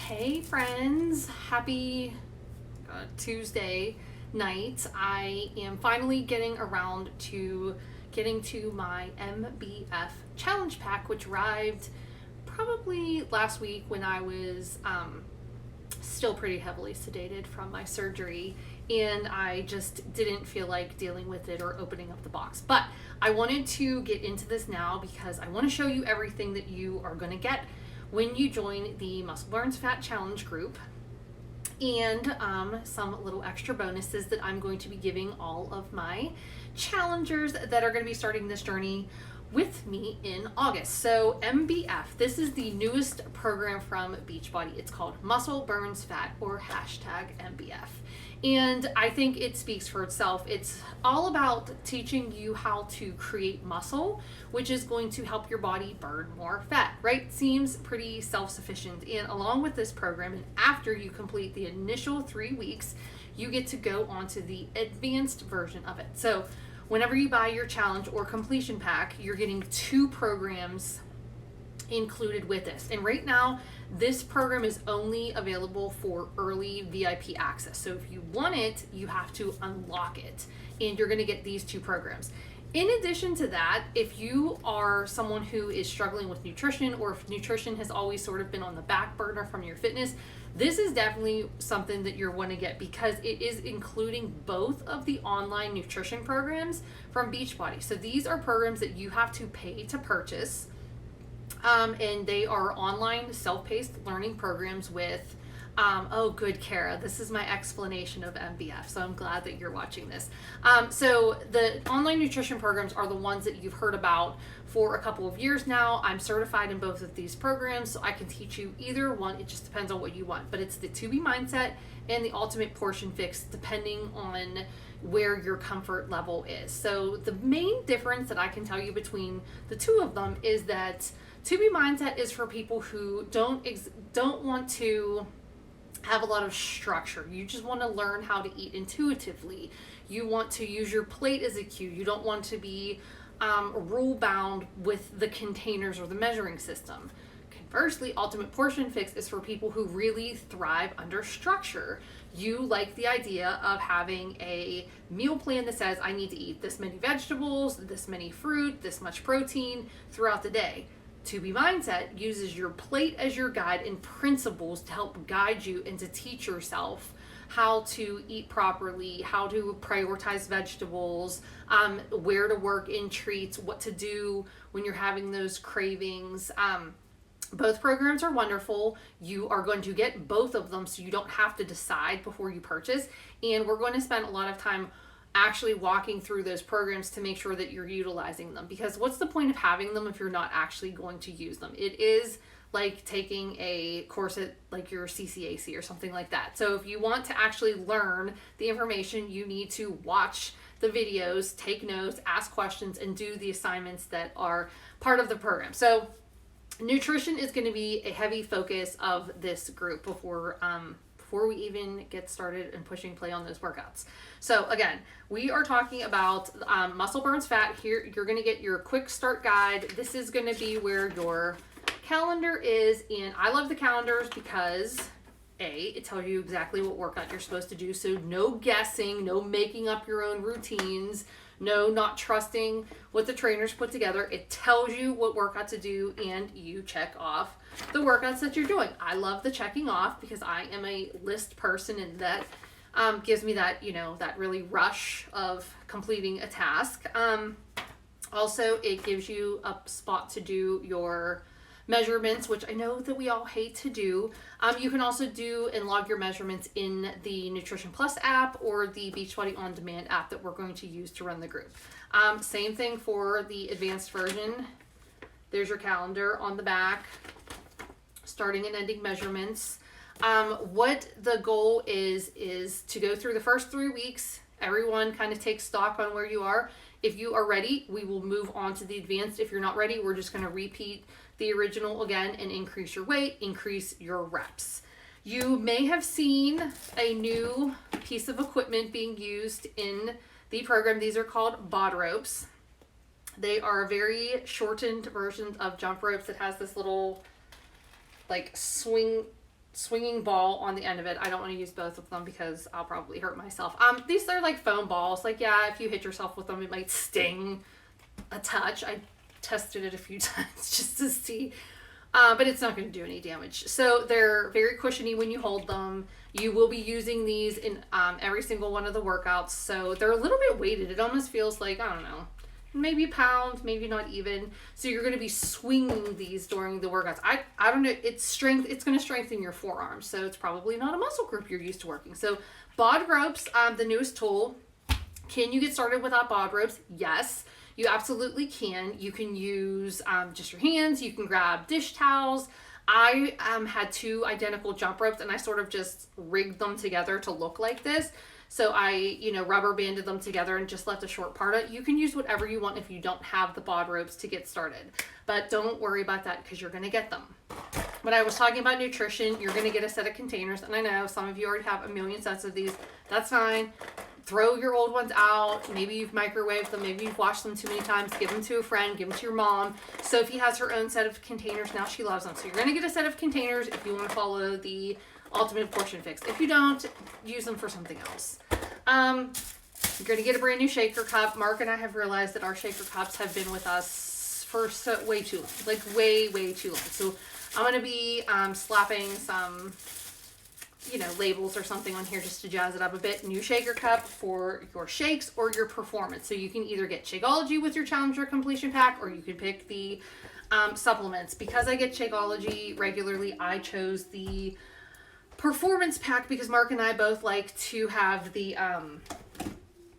Hey friends, happy Tuesday night. I am finally getting around to getting to my MBF challenge pack, which arrived probably last week when I was still pretty heavily sedated from my surgery, and I just didn't feel like dealing with it or opening up the box. But I wanted to get into this now because I want to show you everything that you are going to get when you join the Muscle Burns Fat Challenge group, and some little extra bonuses that I'm going to be giving all of my challengers that are going to be starting this journey with me in August. So MBF, this is the newest program from Beachbody. It's called Muscle Burns Fat, or hashtag MBF. And I think it speaks for itself. It's all about teaching you how to create muscle, which is going to help your body burn more fat, right? Seems pretty self-sufficient. And along with this program, and after you complete the initial 3 weeks, you get to go on to the advanced version of it. So whenever you buy your challenge or completion pack, you're getting 2 programs included with this. And right now, this program is only available for early VIP access. So if you want it, you have to unlock it, and you're going to get these 2 programs. In addition to that, if you are someone who is struggling with nutrition, or if nutrition has always sort of been on the back burner from your fitness, this is definitely something that you're want to get, because it is including both of the online nutrition programs from Beachbody. So these are programs that you have to pay to purchase. And they are online self-paced learning programs with, oh good Kara, this is my explanation of MBF, so I'm glad that you're watching this. So the online nutrition programs are the ones that you've heard about for a couple of years now. I'm certified in both of these programs, so I can teach you either one. It just depends on what you want, but it's the 2B Mindset and the Ultimate Portion Fix, depending on where your comfort level is. So the main difference that I can tell you between the 2 of them is that 2B Mindset is for people who don't want to have a lot of structure. You just want to learn how to eat intuitively. You want to use your plate as a cue. You don't want to be rule bound with the containers or the measuring system. Conversely, Ultimate Portion Fix is for people who really thrive under structure. You like the idea of having a meal plan that says, I need to eat this many vegetables, this many fruit, this much protein throughout the day. 2B Mindset uses your plate as your guide and principles to help guide you and to teach yourself how to eat properly, how to prioritize vegetables, where to work in treats, what to do when you're having those cravings. Both programs are wonderful. You are going to get both of them, so you don't have to decide before you purchase. And we're going to spend a lot of time actually walking through those programs to make sure that you're utilizing them, because what's the point of having them if you're not actually going to use them? It is like taking a course at like your CCAC or something like that. So if you want to actually learn the information, you need to watch the videos, take notes, ask questions, and do the assignments that are part of the program. So nutrition is going to be a heavy focus of this group before we even get started and pushing play on those workouts. So again, we are talking about Muscle Burns Fat. Here you're going to get your quick start guide. This is going to be where your calendar is, and I love the calendars because it tells you exactly what workout you're supposed to do, so no guessing, no making up your own routines, no not trusting what the trainers put together. It tells you what workout to do, and you check off the workouts that you're doing. I love the checking off because I am a list person, and that gives me that, that really rush of completing a task. Also, it gives you a spot to do your measurements, which I know that we all hate to do. You can also do and log your measurements in the Nutrition Plus app or the Beachbody On Demand app that we're going to use to run the group. Same thing for the advanced version. There's your calendar on the back, starting and ending measurements. What the goal is to go through the first 3 weeks. Everyone kind of takes stock on where you are. If you are ready, we will move on to the advanced. If you're not ready, we're just going to repeat the original again and increase your weight, increase your reps. You may have seen a new piece of equipment being used in the program. These are called BOD ropes. They are a very shortened version of jump ropes that has this little like swing swinging ball on the end of it. I don't want to use both of them because I'll probably hurt myself. These are like foam balls. Like, yeah, if you hit yourself with them, it might sting a touch. I tested it a few times just to see, but it's not going to do any damage. So they're very cushiony when you hold them. You will be using these in every single one of the workouts. So they're a little bit weighted. It almost feels like, I don't know, maybe a pound, maybe not even. So you're going to be swinging these during the workouts. I don't know. It's going to strengthen your forearms. So it's probably not a muscle group you're used to working. So BOD ropes, the newest tool. Can you get started without BOD ropes? Yes, you absolutely can. You can use just your hands. You can grab dish towels. I had 2 identical jump ropes, and I sort of just rigged them together to look like this. So I, rubber banded them together and just left a short part of it. You can use whatever you want if you don't have the BOD ropes to get started. But don't worry about that because you're going to get them. When I was talking about nutrition, you're going to get a set of containers. And I know some of you already have a million sets of these. That's fine. Throw your old ones out. Maybe you've microwaved them. Maybe you've washed them too many times. Give them to a friend. Give them to your mom. Sophie has her own set of containers. Now she loves them. So you're going to get a set of containers if you want to follow the Ultimate Portion Fix. If you don't, use them for something else. You're going to get a brand new shaker cup. Mark and I have realized that our shaker cups have been with us for way too long. Like way, way too long. So I'm going to be slapping some labels or something on here just to jazz it up a bit. New shaker cup for your shakes or your performance. So you can either get Shakeology with your Challenger completion pack, or you can pick the supplements. Because I get Shakeology regularly, I chose the performance pack because Mark and I both like to have the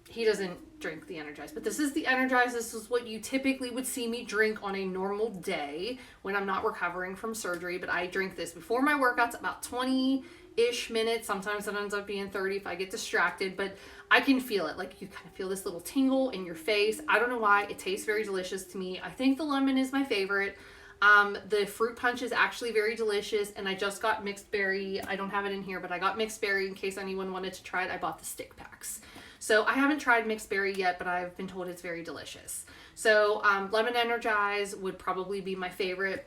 he doesn't drink the Energize, but this is the Energize. This is what you typically would see me drink on a normal day when I'm not recovering from surgery. But I drink this before my workouts, about 20-ish minutes. Sometimes it ends up being 30 if I get distracted, but I can feel it. Like, you kind of feel this little tingle in your face. I don't know why. It tastes very delicious to me. I think the lemon is my favorite. The fruit punch is actually very delicious, and I just got mixed berry. I don't have it in here, but I got mixed berry in case anyone wanted to try it. I bought the stick packs. So I haven't tried mixed berry yet, but I've been told it's very delicious. So lemon Energize would probably be my favorite.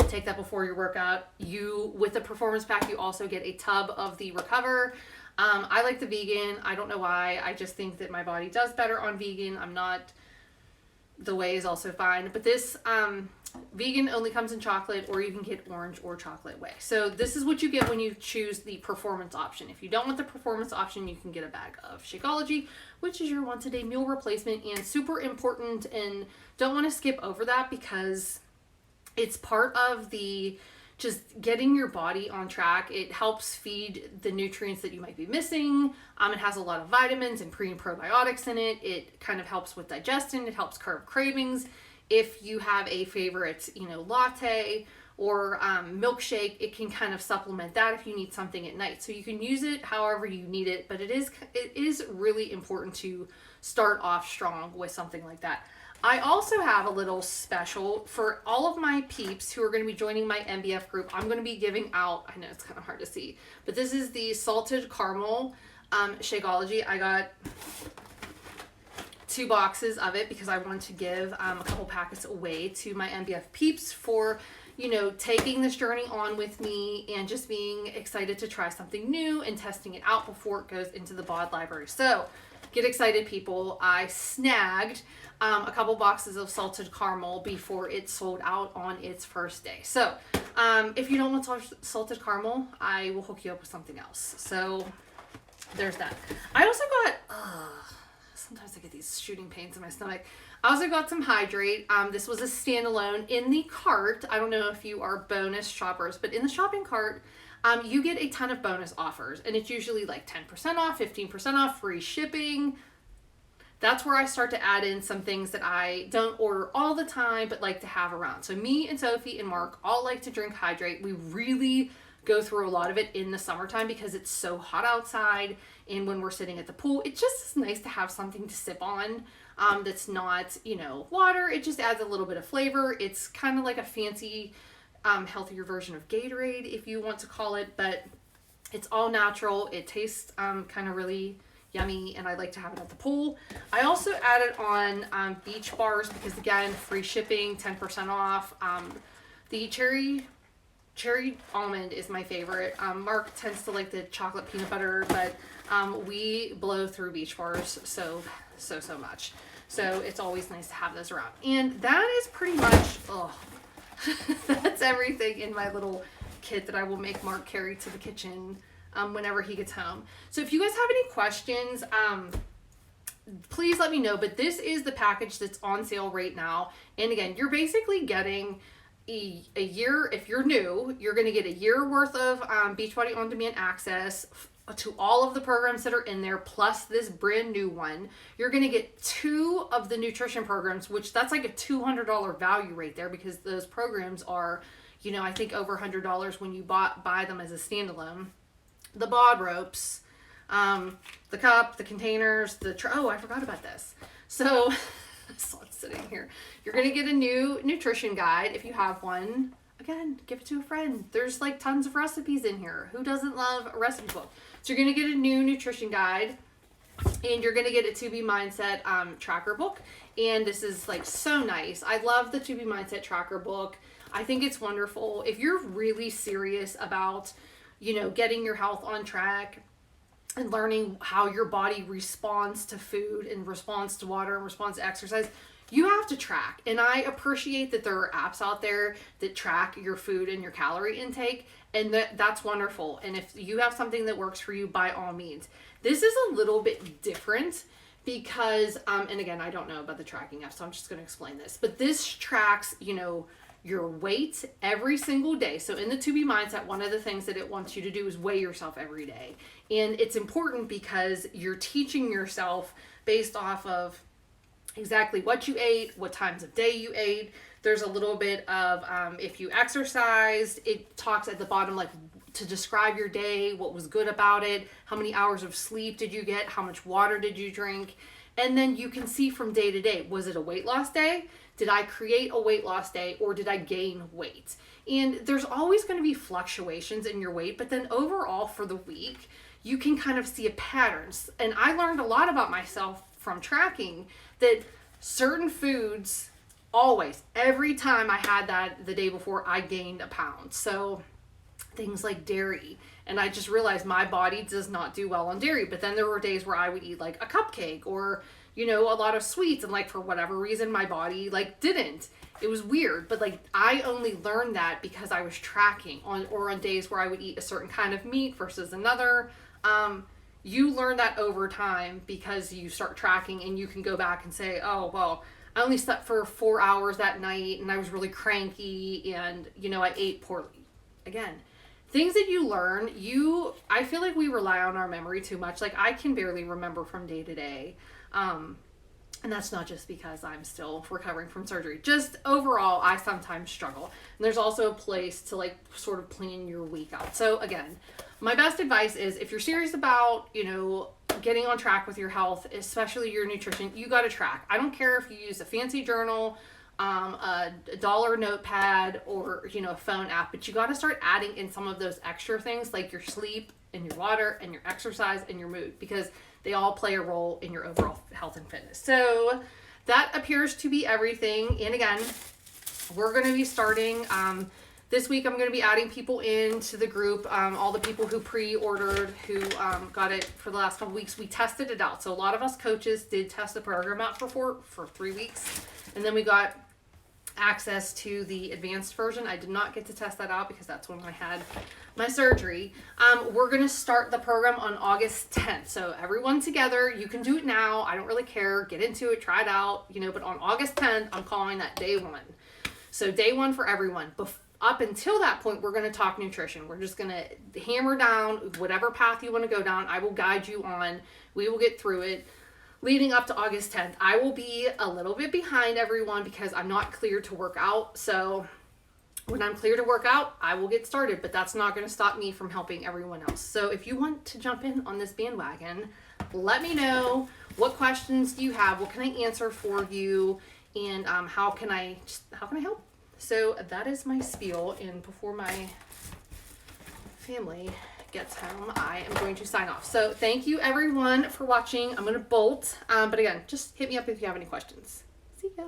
Take that before your workout. With the performance pack, you also get a tub of the Recover. I like the vegan. I don't know why. I just think that my body does better on vegan. The whey is also fine. But this vegan only comes in chocolate, or you can get orange or chocolate whey. So this is what you get when you choose the performance option. If you don't want the performance option, you can get a bag of Shakeology, which is your once-a-day meal replacement, and super important. And don't want to skip over that because it's part of the just getting your body on track. It helps feed the nutrients that you might be missing. It has a lot of vitamins and pre and probiotics in it. It kind of helps with digestion. It helps curb cravings. If you have a favorite, latte or milkshake, it can kind of supplement that if you need something at night. So you can use it however you need it, but it is really important to start off strong with something like that. I also have a little special for all of my peeps who are going to be joining my MBF group. I'm going to be giving out, I know it's kind of hard to see, but this is the salted caramel Shakeology. I got 2 boxes of it because I wanted to give a couple packets away to my MBF peeps for, taking this journey on with me and just being excited to try something new and testing it out before it goes into the BOD library. So get excited, people. I snagged a couple boxes of salted caramel before it sold out on its first day. So if you don't want salted caramel, I will hook you up with something else. So there's that. I also got, sometimes I get these shooting pains in my stomach. I also got some Hydrate. This was a standalone in the cart. I don't know if you are bonus shoppers, but in the shopping cart, you get a ton of bonus offers, and it's usually like 10% off, 15% off, free shipping. That's where I start to add in some things that I don't order all the time, but like to have around. So me and Sophie and Mark all like to drink Hydrate. We really go through a lot of it in the summertime because it's so hot outside, and when we're sitting at the pool, it just is nice to have something to sip on that's not, water. It just adds a little bit of flavor. It's kind of like a fancy, healthier version of Gatorade, if you want to call it, but it's all natural. It tastes kind of really yummy, and I like to have it at the pool. I also added on Beach Bars because, again, free shipping, 10% off. The cherry cherry almond is my favorite. Mark tends to like the chocolate peanut butter, but we blow through Beach Bars so much. So it's always nice to have those around. And that is pretty much, that's everything in my little kit that I will make Mark carry to the kitchen whenever he gets home. So if you guys have any questions, please let me know. But this is the package that's on sale right now. And again, you're basically getting a year. If you're new, you're going to get a year worth of Beachbody On Demand access to all of the programs that are in there, plus this brand new one. You're going to get 2 of the nutrition programs, which that's like a $200 value right there, because those programs are, you know, I think over $100 when you buy them as a standalone. The bod ropes, the cup, the containers, oh, I forgot about this. So it's sitting here. You're going to get a new nutrition guide if you have one. Again, give it to a friend. There's like tons of recipes in here. Who doesn't love a recipe book? So you're going to get a new nutrition guide, and you're going to get a 2B Mindset tracker book. And this is like so nice. I love the 2B Mindset tracker book. I think it's wonderful. If you're really serious about, you know, getting your health on track and learning how your body responds to food and responds to water and responds to exercise, you have to track. And I appreciate that there are apps out there that track your food and your calorie intake, and that's wonderful. And if you have something that works for you, by all means. This is a little bit different because, and again, I don't know about the tracking app, so I'm just going to explain this. But this tracks, you know, your weight every single day. So in the 2B Mindset, one of the things that it wants you to do is weigh yourself every day. And it's important because you're teaching yourself based off of exactly what you ate, what times of day you ate. There's a little bit of if you exercised. It talks at the bottom like to describe your day, what was good about it, how many hours of sleep did you get, how much water did you drink. And then you can see from day to day, was it a weight loss day? Did I create a weight loss day, or did I gain weight? And there's always going to be fluctuations in your weight, but then overall for the week, you can kind of see a pattern. And I learned a lot about myself from tracking that certain foods always, every time I had that the day before, I gained a pound. So things like dairy. And I just realized my body does not do well on dairy. But then there were days where I would eat like a cupcake or, you know, a lot of sweets. And like for whatever reason, my body like didn't. It was weird. But like I only learned that because I was tracking on days where I would eat a certain kind of meat versus another. You learn that over time because you start tracking, and you can go back and say, oh, well, I only slept for 4 hours that night and I was really cranky and, you know, I ate poorly. Again, things that you learn, I feel like we rely on our memory too much. Like I can barely remember from day to day. And that's not just because I'm still recovering from surgery. Just overall, I sometimes struggle. And there's also a place to like sort of plan your week out. So again, my best advice is if you're serious about, you know, getting on track with your health, especially your nutrition, you got to track. I don't care if you use a fancy journal, a dollar notepad, or, you know, a phone app, but you got to start adding in some of those extra things like your sleep and your water and your exercise and your mood, because they all play a role in your overall health and fitness. So that appears to be everything. And again, we're going to be starting this week. I'm going to be adding people into the group, all the people who pre-ordered, who got it for the last couple weeks. We tested it out. So a lot of us coaches did test the program out for 3 weeks. And then we got access to the advanced version. I did not get to test that out because that's when I had my surgery. We're going to start the program on August 10th. So everyone together, you can do it now. I don't really care. Get into it, try it out, you know, but on August 10th, I'm calling that day one. So day one for everyone. Up until that point, we're going to talk nutrition. We're just going to hammer down whatever path you want to go down. I will guide you on. We will get through it. Leading up to August 10th, I will be a little bit behind everyone because I'm not cleared to work out. So when I'm clear to work out, I will get started, but that's not going to stop me from helping everyone else. So if you want to jump in on this bandwagon, let me know. What questions do you have? What can I answer for you? And how can I help? So that is my spiel. And before my family gets home, I am going to sign off. So thank you everyone for watching. I'm going to bolt. But again, just hit me up if you have any questions. See ya.